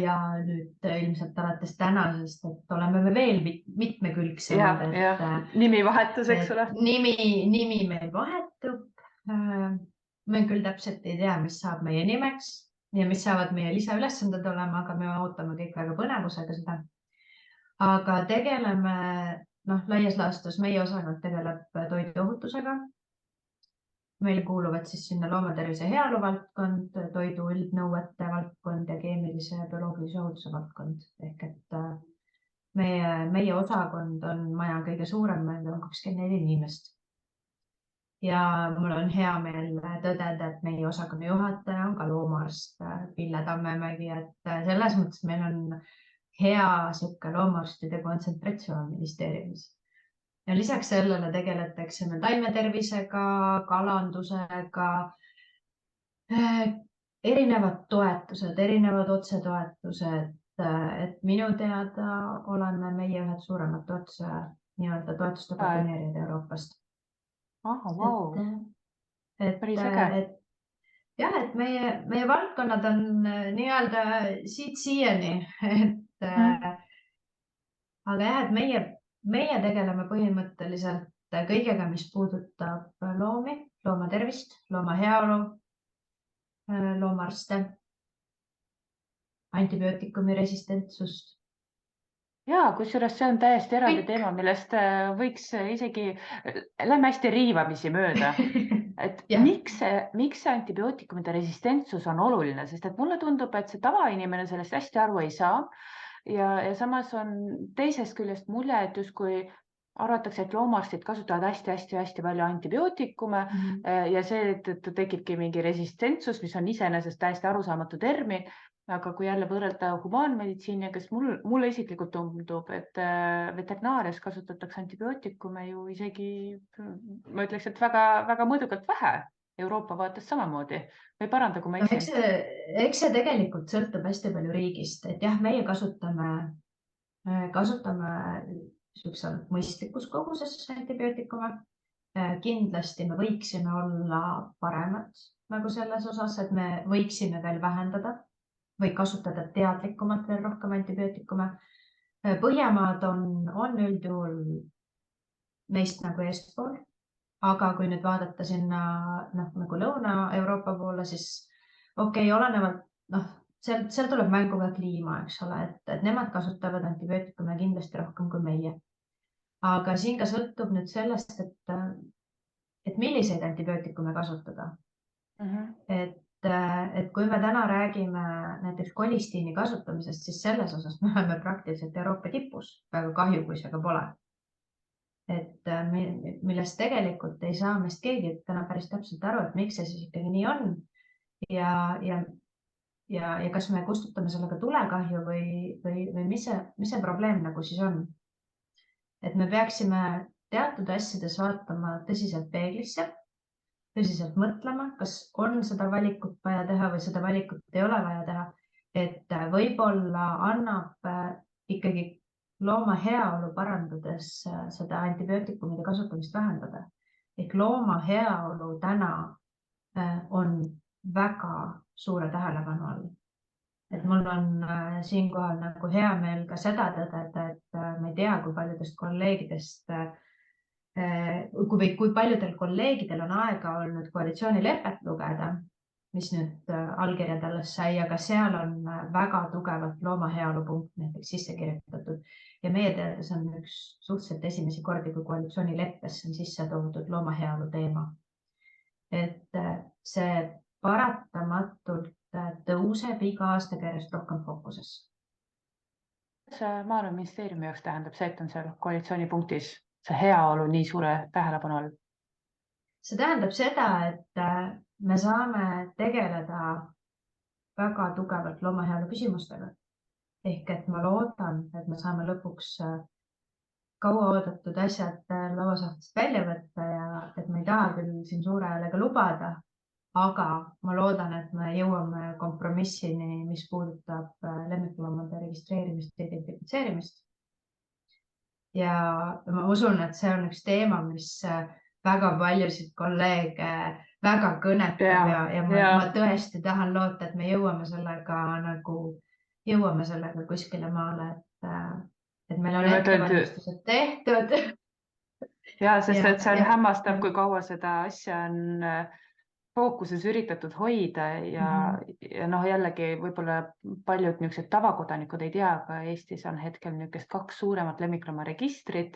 ja nüüd ilmselt alates tänasest, et oleme me veel mitmekülgsemad. Nimi vahetus, eks ole. Nimi meil vahetub. Me küll täpselt ei tea, mis saab meie nimeks ja mis saavad meie lisaülesanded olema, aga me ootame kõik väga põnevusega seda. Aga tegeleme, laias laastus meie osakond tegeleb toiduohutusega. Meil kuuluvad siis sinna loomatervise heaolu valdkond, toidu üldnõuete valdkond ja keemilise ja bioloogilise ohutuse valdkond. Ehk et meie osakond on maja kõige suurem, meil on 24 inimest. Ja mul on hea meel tõdeda, et meie osakonna juhataja on ka loomaarst Pille Tammemägi, et selles mõttes meil on hea siuke loomaarstide kontsentratsioon ministeeriumis. Ja lisaks sellele tegeletakse me taimetervisega, kalandusega, erinevad toetused, erinevad otsetoetused, et minu teada oleme meie ühed suuremad toetuste koordineerijad Euroopast. Wow. Et meie valdkonnad on nii-öelda siit siiani, aga jah, et meie tegeleme põhimõtteliselt kõigega, mis puudutab loomi, loomatervist, looma heaolu, loomaarste, antibiootikumi resistentsust. Ja, kusjuures see on täiesti eraldi teema, millest võiks isegi, lähme hästi riivamisi mööda. Et miks see antibiootikumide resistentsus on oluline, sest et mulle tundub, et see tavainimene sellest hästi aru ei saa. Ja samas on teisest küljest mulje, et justkui arvatakse, et loomaarstid kasutavad hästi palju antibiootikume ja see tekibki mingi resistentsus, mis on iseenesest täiesti arusaamatu termin. Aga kui jälle võrrelda humaanmeditsiini, kes mulle isiklikult tundub, et veterinaarias kasutatakse antibiootikume ju isegi, ma ütleks, et väga mõõdukalt vähe. Euroopa vaates samamoodi. Või paranda, kui ma eksin? Eks see tegelikult sõltub hästi palju riigist. Et jah, meie kasutame mõistlikus koguses antibiootikume. Kindlasti me võiksime olla paremad nagu selles osas, et me võiksime veel vähendada või kasutada teadlikumalt veel rohkem antibiootikume. Põhjamaad on üldjuhul meist nagu eespool, aga kui nüüd vaadata sinna nagu Lõuna-Euroopa poole, siis olenevalt, seal tuleb mängu ka kliima, eks ole, et nemad kasutavad antibiootikume kindlasti rohkem kui meie. Aga siin ka sõltub nüüd sellest, et milliseid antibiootikume kasutada. Et kui me täna räägime näiteks kolistiini kasutamisest, siis selles osas me oleme praktiliselt Euroopa tipus, väga kahju, kui see ka pole. Et millest tegelikult ei saa meist keegi täna päris täpselt aru, et miks see siis ikkagi nii on ja kas me kustutame sellega tulekahju või mis see probleem nagu siis on. Et me peaksime teatud asjades vaatama tõsiselt peeglisse, tõsiselt mõtlema, kas on seda valikut vaja teha või seda valikut ei ole vaja teha, et võib-olla annab ikkagi looma heaolu parandades seda antibiootikumide kasutamist vähendada. Ehk looma heaolu täna on väga suure tähelepanu all. Et mul on siinkohal nagu hea meel ka seda tõdeda, et ma ei tea, kui paljudest kolleegidest, kui paljudel kolleegidel on aega olnud koalitsioonilepet lugeda, mis nüüd allkirjad alles sai, aga seal on väga tugevalt looma heaolu punkt näiteks sisse kirjutatud. Ja meie teades on üks suhteliselt esimesi kordi, kui koalitsioonileppesse on sisse toodud looma heaolu teema. Et see paratamatult tõuseb iga aastaga järjest rohkem fookuses. See Maaeluministeeriumi jaoks tähendab see, et on seal koalitsioonipunktis see heaolu nii suure tähelepanu all? See tähendab seda, et me saame tegeleda väga tugevalt looma heaolu küsimustega. Ehk et ma loodan, et me saame lõpuks kaua oodatud asjad lauasahtlist välja võtta ja et me ei taha küll siin suure häälega lubada, aga ma loodan, et me jõuame kompromissini, mis puudutab lemmikloomade registreerimist ja identifitseerimist. Ja ma usun, et see on üks teema, mis väga paljusid kolleege väga kõnetab ja ma tõesti tahan loota, et me jõuame sellega kuskile maale, et meil on ettevalmistused tehtud. Ja, sest et see on hämmastav, kui kaua seda asja on fookuses üritatud hoida ja jällegi võib-olla paljud niisugused tavakodanikud ei tea, aga Eestis on hetkel niisugust 2 suuremat lemmikloomaregistrit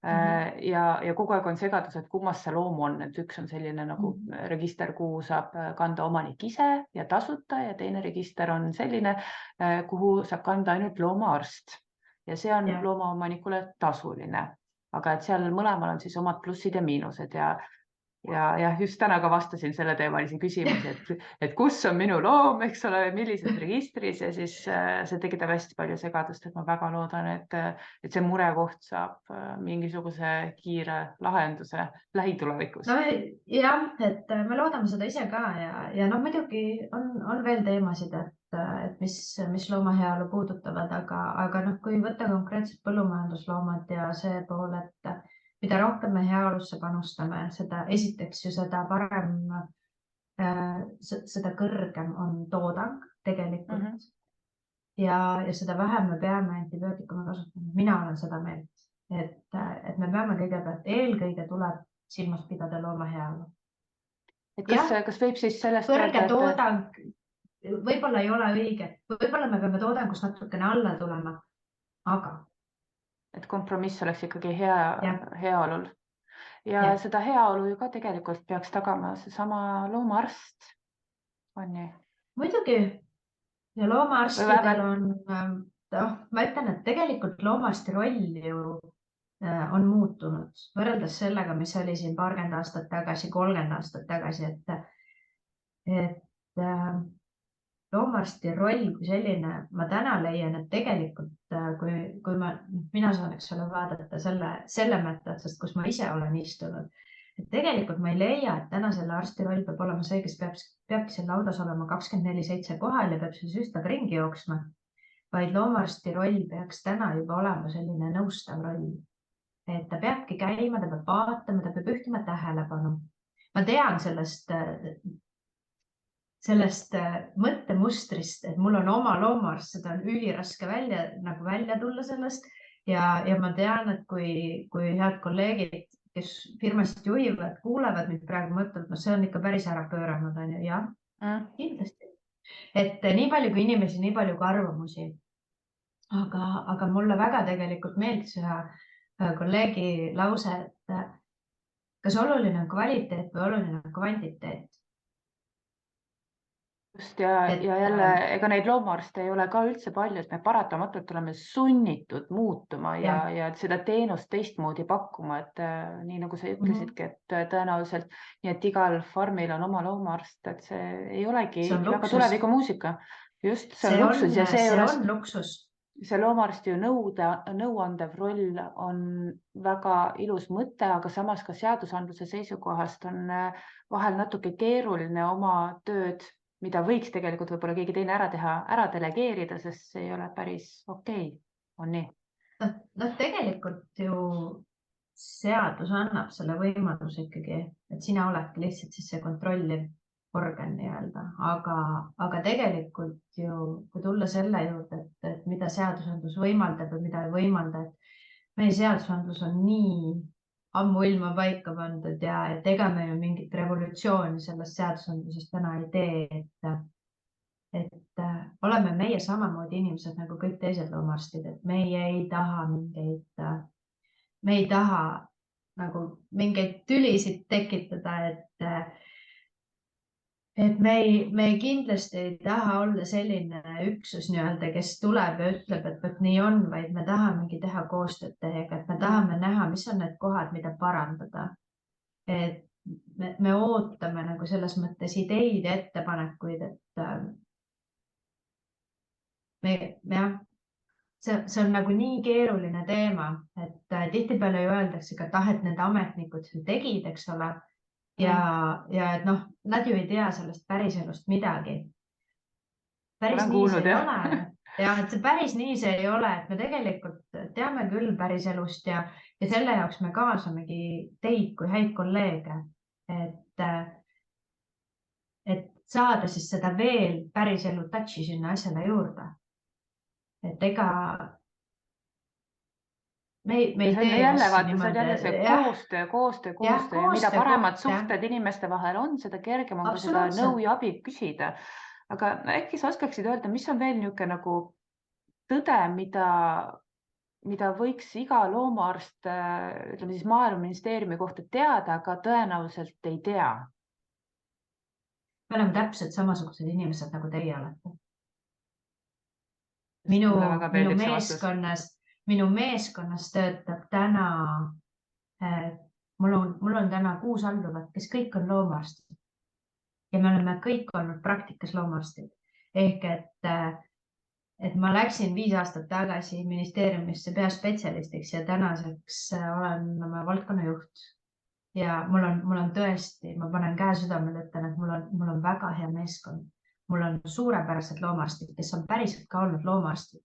ja kogu aeg on segadus, et kummas see loom on. Et üks on selline nagu register, kuhu saab kanda omanik ise ja tasuta ja teine register on selline, kuhu saab kanda ainult loomaarst ja see on loomaomanikule tasuline. Aga et seal mõlemal on siis omad plussid ja miinused ja just täna ka vastasin selle teemalisi küsimusi, et kus on minu loom, eks ole, millises registris ja siis see tekitab hästi palju segadust, et ma väga loodan, et see murekoht saab mingisuguse kiire lahenduse lähitulevikus. No jah, et me loodame seda ise ka ja muidugi on veel teemasid, et mis looma heaolu puudutavad, aga kui võtta konkreetselt põllumajandusloomad ja see pool, et mida rohkem me heaolusse panustame, seda esiteks ju seda parem, seda kõrgem on toodang tegelikult ja seda vähem me peame antibiootikumi kasutama. Mina olen seda meelt, et me peame kõigepealt, eelkõige tuleb silmas pidada looma heaolu. Kas võib siis sellest kõrge toodang võib-olla ei ole õige, võib-olla me peame toodangust natukene alla tulema, aga et kompromiss oleks ikkagi heaolul. Ja seda heaolu ju ka tegelikult peaks tagama seesama loomaarst, on nii? Muidugi. Ja loomaarstidel on, ma ütlen, et tegelikult loomaarsti roll ju on muutunud võrreldes sellega, mis oli siin 20 aastat tagasi, 30 aastat tagasi, et loomaarsti roll kui selline, ma täna leian, et tegelikult kui mina saan vaadata selle mõttest, kus ma ise olen istunud, et tegelikult ma ei leia, et täna selle arsti roll peab olema see, kes peabki seal laudas olema 24/7 kohal ja peab selle süstaga ringi jooksma, vaid loomaarsti roll peaks täna juba olema selline nõustav roll. Et ta peabki käima, ta peab vaatama, ta peab ühtima tähelepanu. Ma tean sellest mõttemustrist, et mul on oma loomaarst, seda on üliraske välja tulla sellest ja ma tean, et kui head kolleegid, kes firmasid juhivad, kuulevad mind praegu mõtlevad, see on ikka päris ära pööranud, on ju, jah, kindlasti. Et nii palju kui inimesi, nii palju kui arvamusi. Aga mulle väga tegelikult meeldis ühe kolleegi lause, et kas oluline on kvaliteet või oluline on kvantiteet. Just ja jälle, ega neid loomaarste ei ole ka üldse palju, et me paratamatult oleme sunnitud muutuma ja seda teenust teistmoodi pakkuma, et nii nagu sa ütlesidki, et tõenäoliselt nii, et igal farmil on oma loomaarst, et see ei olegi väga tuleviku muusika. Just, see on luksus ja see on luksus. See loomaarsti ju nõuandev roll on väga ilus mõte, aga samas ka seadusandluse seisukohast on vahel natuke keeruline oma tööd, mida võiks tegelikult võib-olla keegi teine ära teha, ära delegeerida, sest see ei ole päris okei. On nii? tegelikult ju seadus annab selle võimaluse ikkagi, et sina oledki lihtsalt siis see kontrolliv organ nii-öelda, aga tegelikult ju, kui tulla selle juurde, et mida seadusandlus võimaldab ja mida ei võimalda, et meie seadusandlus on nii ammuilma paika pandud ja et ega me ju mingit revolutsiooni sellest seadusandlusest täna ei tee, et oleme meie samamoodi inimesed nagu kõik teised loomaarstid, et meie ei taha nagu mingeid tülisid tekitada, et me kindlasti ei taha olla selline üksus nii-öelda, kes tuleb ja ütleb, et vot nii on, vaid me tahamegi teha koostööd teiega, et me tahame näha, mis on need kohad, mida parandada. Et me ootame nagu selles mõttes ideid ja ettepanekuid, et see on nagu nii keeruline teema, et tihtipeale ju öeldakse ka, et need ametnikud siin tegid, eks ole. Ja et nad ju ei tea sellest päriselust midagi. Päris nii see ei ole. Ja et see päris nii see ei ole, et me tegelikult teame küll päriselust ja selle jaoks me kaasamegi teid kui häid kolleege, et saada siis seda veel päriselu touchi sinna asjale juurde. Et ega me ei tee jälle see koostöö ja mida paremad suhted inimeste vahel on, seda kergem on seda nõu ja abi küsida. Aga äkki sa oskaksid öelda, mis on veel niisugune nagu tõde, mida võiks iga loomaarst, ütleme siis Maaeluministeeriumi kohta teada, aga tõenäoliselt ei tea? Me oleme täpselt samasugused inimesed, nagu teie olete. Minu meeskonnas töötab täna, mul on täna 6 alluvat, kes kõik on loomaarstid. Ja me oleme kõik olnud praktikas loomaarstid. Ehk et ma läksin 5 aastat tagasi ministeeriumisse peaspetsialistiks ja tänaseks olen oma valdkonna juht. Ja mul on tõesti, ma panen käe südamele, ütlen, et mul on väga hea meeskond. Mul on suurepärased loomaarstid, kes on päriselt ka olnud loomaarstid.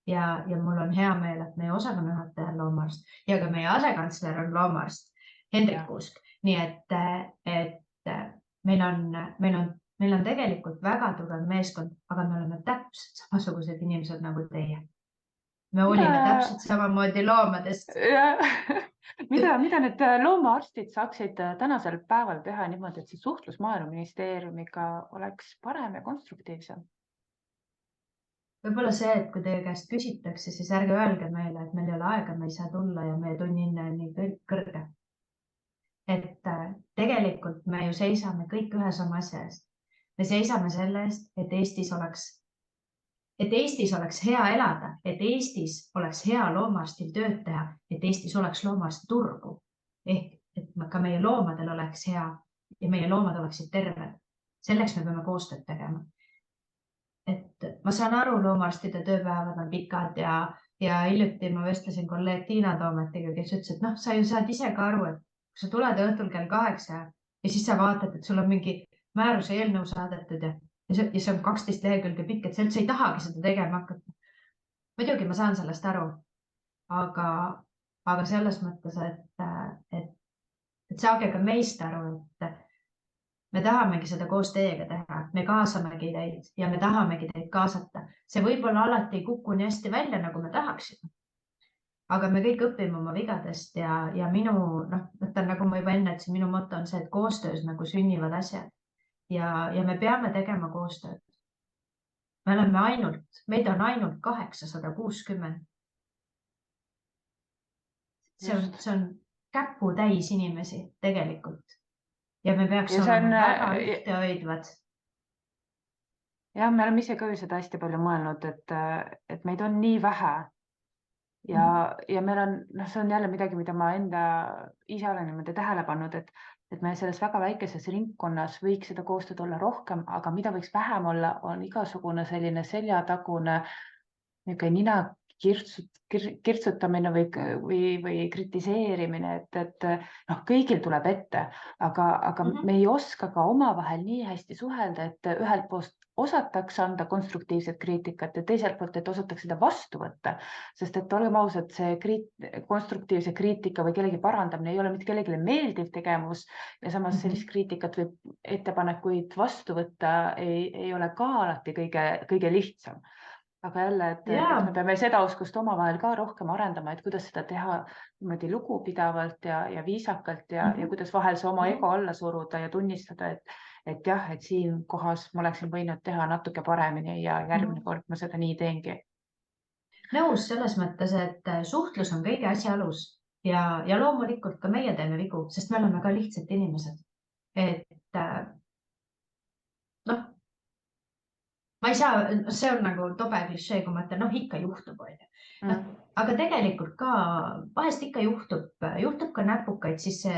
Ja mul on hea meel, et meie osakonnajuhataja on loomaarst ja ka meie asekantsler on loomaarst, Hendrik Kuusk. Nii et meil on tegelikult väga tugev meeskond, aga me oleme täpselt samasugused inimesed nagu teie. Me olime täpselt samamoodi loomadest. Mida need loomaarstid saaksid tänasel päeval teha niimoodi, et see suhtlus Maaeluministeeriumiga oleks parem ja konstruktiivsem? Võib-olla see, et kui teie käest küsitakse, siis ärge öelge meile, et meil ei ole aega, me ei saa tulla ja meie tunnihinne on nii kõrge. Et tegelikult me ju seisame kõik ühe sama asja eest. Me seisame selle eest, et Eestis oleks hea elada, et Eestis oleks hea loomaarstil tööd teha, et Eestis oleks loomaarsti turgu. Ehk et ka meie loomadel oleks hea ja meie loomad oleksid terved. Selleks me peame koostööd tegema. Et ma saan aru, loomaarstide tööpäevad on pikad ja hiljuti ma vestlesin kolleeg Tiina Toometiga, kes ütles, et sa ju saad ise ka aru, et kui sa tuled õhtul kell 8 ja siis sa vaatad, et sul on mingi määruse eelnõu saadetud ja see on 12 lehekülge pikk, et sa üldse ei tahagi seda tegema hakata. Muidugi ma saan sellest aru, aga selles mõttes, et saage ka meist aru, et me tahamegi seda koos teiega teha, me kaasamegi teid ja me tahamegi teid kaasata. See võib-olla alati ei kuku nii hästi välja, nagu me tahaksime. Aga me kõik õpime oma vigadest ja nagu ma juba enne ütlesin, minu moto on see, et koostöös nagu sünnivad asjad ja me peame tegema koostööd. Meid on ainult 860. See on käputäis inimesi tegelikult. Ja me peaks olema väga ühtehoidvad. Ja me oleme ise ka seda hästi palju mõelnud, et meid on nii vähe. Ja meil on, see on jälle midagi, mida ma ise olen niimoodi tähele pannud, et me selles väga väikeses ringkonnas võiks seda koostööd olla rohkem, aga mida võiks vähem olla, on igasugune selline seljatagune nina kirtsutamine või kritiseerimine, et kõigil tuleb ette, aga me ei oska ka omavahel nii hästi suhelda, et ühelt poolt osatakse anda konstruktiivset kriitikat ja teiselt poolt, et osatakse seda vastu võtta, sest et olgem ausad, see konstruktiivse kriitika või kellegi parandamine ei ole mitte kellelegi meeldiv tegevus ja samas sellist kriitikat või ettepanekuid vastu võtta ei ole ka alati kõige lihtsam. Aga jälle, et me peame seda oskust omavahel ka rohkem arendama, et kuidas seda teha niimoodi lugupidavalt ja viisakalt ja kuidas vahel see oma ego alla suruda ja tunnistada, et jah, et siin kohas ma oleksin võinud teha natuke paremini ja järgmine kord ma seda nii teengi. Nõus selles mõttes, et suhtlus on kõige asja alus ja loomulikult ka meie teeme vigu, sest me oleme ka lihtsalt inimesed. Et noh, ma ei saa, see on nagu tobe klišee, kui ma ütlen, ikka juhtub, aga tegelikult ka vahest ikka juhtub ka näpukaid sisse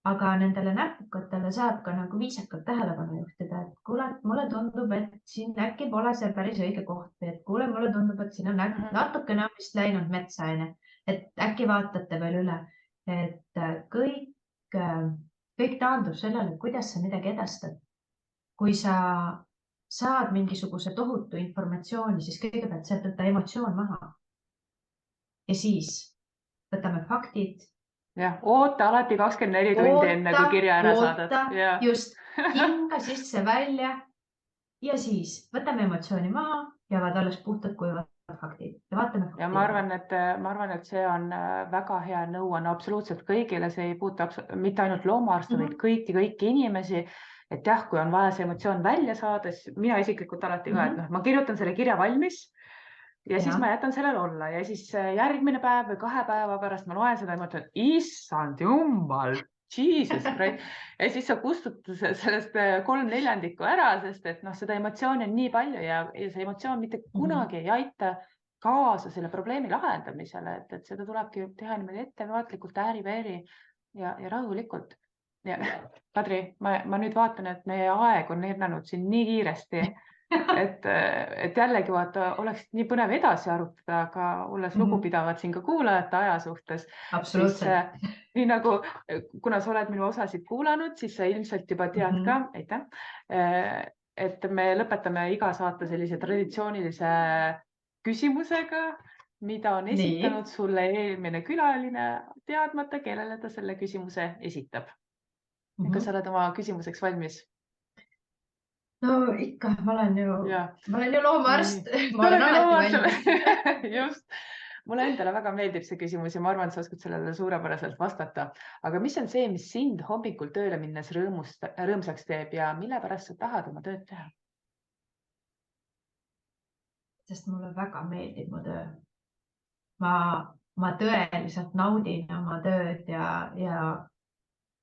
aga nendele näpukatele saab ka nagu viisakalt tähelepanu juhtida, et kuule, mulle tundub, et siin äkki pole see päris õige koht, et kuule, mulle tundub, et siin on natukene vist läinud metsa, et äkki vaatate veel üle, et kõik taandub sellele, kuidas sa midagi edastad. Kui sa saad mingisuguse tohutu informatsiooni, siis kõigepealt sealt võtta emotsioon maha. Ja siis võtame faktid. Ja, oota alati 24 tundi enne, kui kirja ära saadad. Just, hinga sisse välja ja siis võtame emotsiooni maha ja vaad alles puhtad kuivad faktid. Ja vaatame faktid. Ja ma arvan, et see on väga hea nõuanne absoluutselt kõigile. See ei puuta mitte ainult loomaarste, vaid kõiki inimesi. Et jah, kui on vaja see emotsioon välja saada, siis mina isiklikult alati ka, et ma kirjutan selle kirja valmis ja siis ma jätan sellel olla ja siis järgmine päev või 2 päeva pärast ma loen seda ja mõtlen, issand jumal, Jesus Christ. Ja siis sa kustutad sellest 3/4 ära, sest et seda emotsiooni on nii palju ja see emotsioon mitte kunagi ei aita kaasa selle probleemi lahendamisele, et seda tulebki teha niimoodi ettevaatlikult, ääri-veeri ja rahulikult. Ja, Kadri, ma nüüd vaatan, et meie aeg on lennanud siin nii kiiresti, et jällegi vaata, oleks nii põnev edasi arutada, aga olles lugupidavad siin ka kuulajate aja suhtes. Absoluutselt. Nii nagu, kuna sa oled minu osasid kuulanud, siis sa ilmselt juba tead ka, et me lõpetame iga saate sellise traditsioonilise küsimusega, mida on esitanud sulle eelmine külaline teadmata, kellele ta selle küsimuse esitab. Kas sa oled oma küsimuseks valmis? No ikka, ma olen ju loomaarst. Ma olen alati valmis. Just. Mulle endale väga meeldib see küsimus ja ma arvan, et sa oskad sellele suurepäraselt vastata. Aga mis on see, mis sind hommikul tööle minnes rõõmsaks teeb ja mille pärast sa tahad oma tööd teha? Sest mulle väga meeldib mu töö. Ma tõeliselt naudin oma tööd ja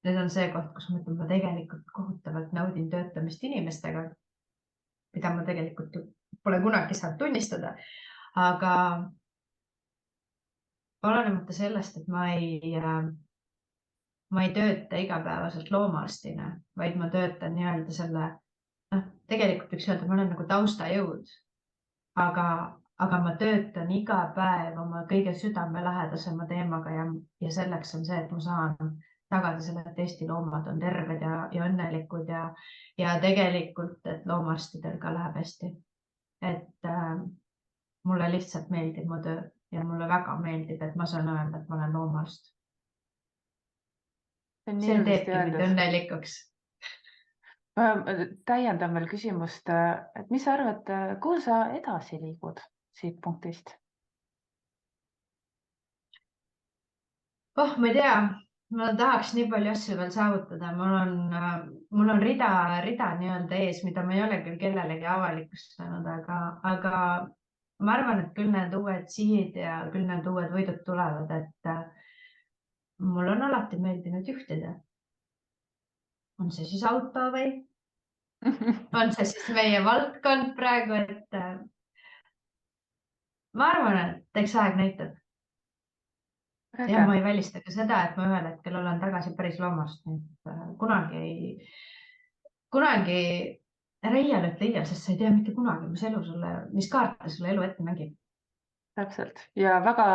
need on see koht, kus ma ütlen, ma tegelikult kohutavalt naudin töötamist inimestega, mida ma tegelikult pole kunagi saanud tunnistada. Aga olenemata sellest, et ma ei tööta igapäevaselt loomaarstina, vaid ma töötan nii-öelda selle, tegelikult võiks öelda, ma olen nagu taustajõud, aga ma töötan iga päev oma kõige südamelähedasema teemaga ja selleks on see, et ma saan tagada selle, et Eesti loomad on terved ja õnnelikud ja tegelikult, et loomaarstidel ka läheb hästi. Et mulle lihtsalt meeldib mu töö ja mulle väga meeldib, et ma saan öelda, et ma olen loomaarst. See teebki mind õnnelikuks. Täiendan veel küsimust, et mis sa arvad, kuhu sa edasi liigud siit punktist? Ma ei tea. Ma tahaks nii palju asju veel saavutada. Mul on rida nii-öelda ees, mida ma ei ole küll kellelegi avalikustanud, aga ma arvan, et küll need uued sihid ja küll need uued võidud tulevad, et mul on alati meeldinud juhtida. On see siis auto või? On see siis meie valdkond praegu, et ma arvan, et eks aeg näitab. Ja ma ei välista ka seda, et ma ühel hetkel olen tagasi päris loomast. Kunagi reial ütle iial, sest sa ei tea mitte kunagi, mis kaarte sulle elu ette mängib. Täpselt. Ja väga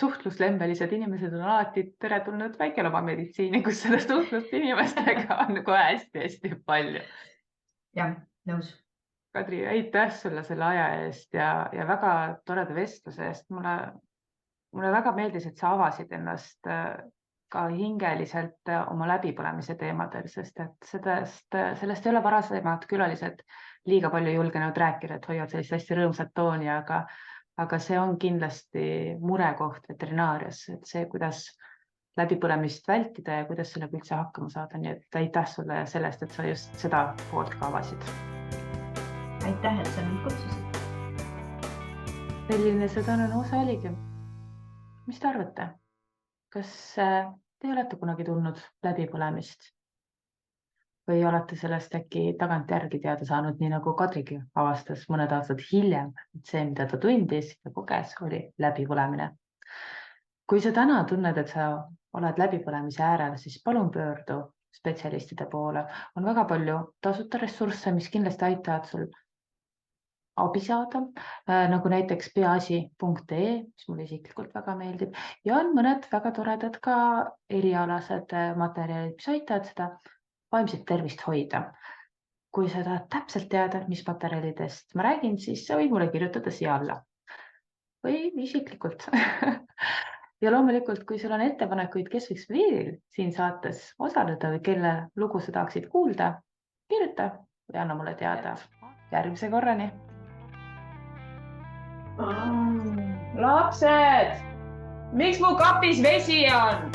suhtluslembelised inimesed on alati teretulnud väikeloomameditsiini, kus seda suhtlust inimestega on kohe hästi-hästi palju. Ja nõus. Kadri, aitäh sulle selle aja eest ja väga toreda vestluse eest. Mulle väga meeldis, et sa avasid ennast ka hingeliselt oma läbipõlemise teemadel, sest et sellest ei ole varasemad külalised liiga palju julgenud rääkida, et hoiavad sellist hästi rõõmsat tooni, aga see on kindlasti murekoht veterinaarias, et see, kuidas läbipõlemist vältida ja kuidas sellega üldse hakkama saada. Nii et aitäh sulle sellest, et sa just seda poolt ka avasid. Aitäh, et sa mind kutsusid. Selline see tänane osa oligi. Mis te arvate? Kas te olete kunagi tulnud läbipõlemist? Või olete sellest äkki tagantjärgi teada saanud, nii nagu Kadrigi avastas mõned aastad hiljem, et see, mida ta tundis ja koges, oli läbipõlemine. Kui sa täna tunned, et sa oled läbipõlemise äärel, siis palun pöördu spetsialistide poole. On väga palju tasuta ressursse, mis kindlasti aitavad sul abi saada, nagu näiteks peaasi.ee, mis mulle isiklikult väga meeldib, ja on mõned väga toredad ka erialased materjalid, mis aitavad seda vaimset tervist hoida. Kui sa tahad täpselt teada, mis materjalidest ma räägin, siis sa võid mulle kirjutada siia alla või isiklikult. Ja loomulikult, kui sul on ettepanekuid, kes võiks veel siin saates osaleda või kelle lugu sa tahaksid kuulda, kirjuta või anna mulle teada. Järgmise korrani. Lapsed, miks mu kapis vesi on?